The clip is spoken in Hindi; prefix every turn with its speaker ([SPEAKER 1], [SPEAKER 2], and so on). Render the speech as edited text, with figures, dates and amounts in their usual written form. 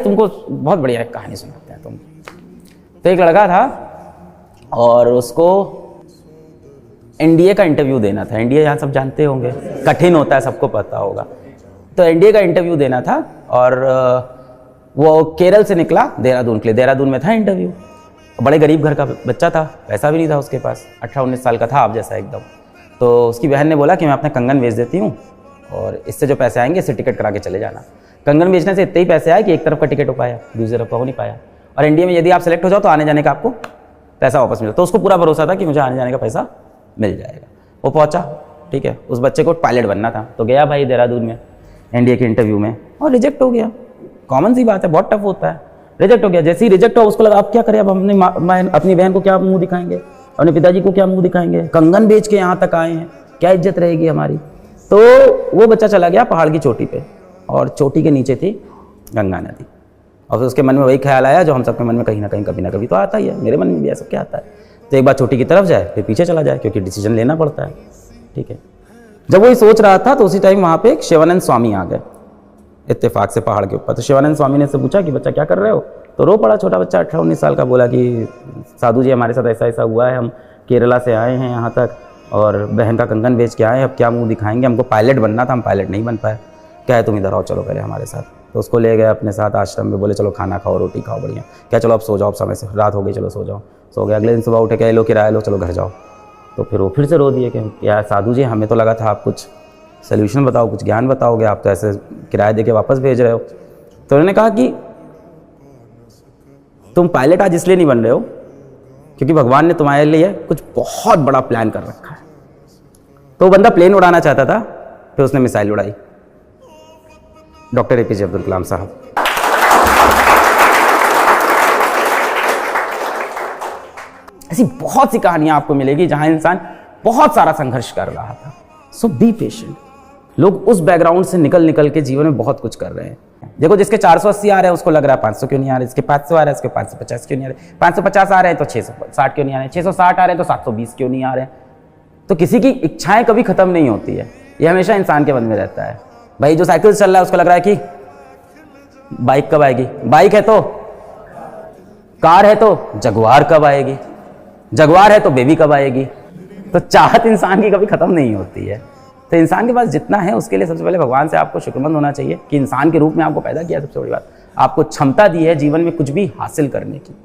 [SPEAKER 1] तुमको बहुत बढ़िया एक कहानी सुनाते हैं तुम। तो एक लड़का था और उसको एनडीए का इंटरव्यू देना था। एनडीए यहाँ सब जानते होंगे, कठिन होता है, सबको पता होगा। तो एनडीए का इंटरव्यू देना था और वो केरल से निकला देहरादून के लिए। देहरादून में था इंटरव्यू। बड़े गरीब घर का बच्चा था, पैसा भी नहीं था उसके पास, 18-19 साल का था आप जैसा एकदम। तो उसकी बहन ने बोला कि मैं अपने कंगन बेच देती हूँ और इससे जो पैसे आएंगे इससे टिकट करा के चले जाना। कंगन बेचने से इतने ही पैसे आए कि एक तरफ का टिकट हो पाया, दूसरी तरफ का हो नहीं पाया। और एनडीए में यदि आप सेलेक्ट हो जाओ तो आने जाने का आपको पैसा वापस मिला। तो उसको पूरा भरोसा था कि मुझे आने जाने का पैसा मिल जाएगा। वो पहुंचा, ठीक है, उस बच्चे को पायलट बनना था। तो गया भाई देहरादून में एनडीए के इंटरव्यू में और रिजेक्ट हो गया। कॉमन सी बात है, बहुत टफ होता है। रिजेक्ट हो गया। जैसे ही रिजेक्ट हुआ उसको लगा अब क्या करें, अब अपनी बहन को क्या मुंह दिखाएंगे, अपने पिताजी को क्या मुंह दिखाएंगे, कंगन बेच के यहाँ तक आए हैं, क्या इज्जत रहेगी हमारी। तो वो बच्चा चला गया पहाड़ की चोटी पे और चोटी के नीचे थी गंगा नदी। और फिर उसके मन में वही ख्याल आया जो हम सबके मन में कहीं ना कहीं कभी ना कभी तो आता ही है, मेरे मन में भी ऐसा क्या आता है। तो एक बार चोटी की तरफ जाए फिर पीछे चला जाए, क्योंकि डिसीजन लेना पड़ता है, ठीक है। जब वही सोच रहा था तो उसी टाइम वहाँ पे एक शिवानंद स्वामी आ गए इत्तेफाक से पहाड़ के ऊपर। तो शिवानंद स्वामी ने से पूछा कि बच्चा क्या कर रहे हो। तो रो पड़ा छोटा बच्चा 18-19 साल का, बोला कि साधु जी हमारे साथ ऐसा ऐसा हुआ है, हम केरला से आए हैं यहाँ तक और बहन का कंगन बेच के आए हैं, अब क्या मुंह दिखाएंगे, हमको पायलट बनना था, हम पायलट नहीं बन पाए, क्या है तुम इधर आओ, चलो पहले हमारे साथ। तो उसको ले गए अपने साथ आश्रम में, बोले चलो खाना खाओ, रोटी खाओ, बढ़िया, क्या चलो अब सो जाओ, अब समय से रात हो गई, चलो सो जाओ। सो गए। अगले दिन सुबह उठे, क्या लो किराया लो, चलो घर जाओ। तो फिर वो फिर से रो दिए कि यार साधु जी हमें तो लगा था आप कुछ सोल्यूशन बताओ, कुछ ज्ञान बताओगे, आप तो ऐसे किराया दे के वापस भेज रहे हो। तो उन्होंने कहा कि तुम पायलट आज इसलिए नहीं बन रहे हो क्योंकि भगवान ने तुम्हारे लिए कुछ बहुत बड़ा प्लान कर रखा है। तो वो बंदा प्लेन उड़ाना चाहता था, फिर उसने मिसाइल उड़ाई। डॉक्टर एपीजे अब्दुल कलाम साहब। ऐसी बहुत सी कहानियां आपको मिलेगी जहां इंसान बहुत सारा संघर्ष कर रहा था। सो बी पेशेंट। लोग उस बैकग्राउंड से निकल के जीवन में बहुत कुछ कर रहे हैं। देखो जिसके 480 आ रहे हैं उसको लग रहा है 500 क्यों नहीं आ रहे, इसके 500 आ रहे हैं उसके 550 क्यों नहीं आ रहे, 550 आ रहे हैं तो 660 क्यों नहीं आ रहे, 660 आ रहे हैं तो 720 क्यों नहीं आ रहे। तो किसी की इच्छाएं कभी खत्म नहीं होती है, ये हमेशा इंसान के मन में रहता है। भाई जो साइकिल चल रहा है उसको लग रहा है कि बाइक कब आएगी, बाइक है तो कार है तो जगुआर कब आएगी, जगुआर है तो बेबी कब आएगी। तो चाहत इंसान की कभी खत्म नहीं होती है। तो इंसान के पास जितना है उसके लिए सबसे पहले भगवान से आपको शुक्रमंद होना चाहिए कि इंसान के रूप में आपको पैदा किया। सबसे बड़ी बात, आपको क्षमता दी है जीवन में कुछ भी हासिल करने की।